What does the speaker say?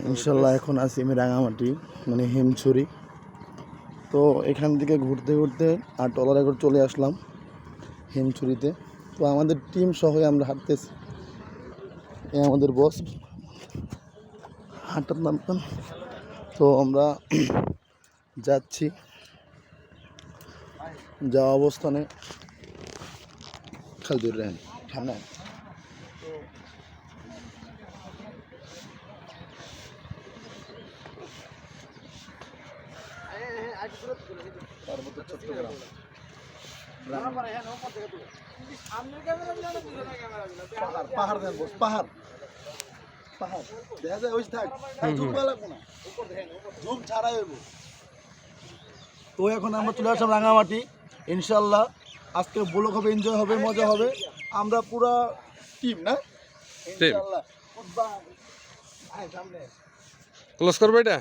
ইনশাল্লাহ এখন আছি আমি রাঙামাটি মানে হিমছড়ি। তো এখান থেকে ঘুরতে ঘুরতে আর টলারে করে চলে আসলাম হিমছড়িতে। তো আমাদের টিম সহ আমরা হাঁটতেছি, আমাদের বস হাঁটার নামতাম। তো আমরা যাচ্ছি, যাওয়া অবস্থানে খাল দূর রেন ঠান্ডা চট্টগ্রাম পাহাড় দেন বস, পাহাড় পাহাড় দেখা যায় ওই থাক লাগবো না, জুম ছাড়াই হইব। তো এখন আমরা চলে আসলাম রাঙামাটি। ইনশাল্লাহ আজকে ব্লগ হবে, এনজয় হবে, মজা হবে। আমরা পুরা টিম না ইনশাল্লাহ। ক্লোজ করবে এটা।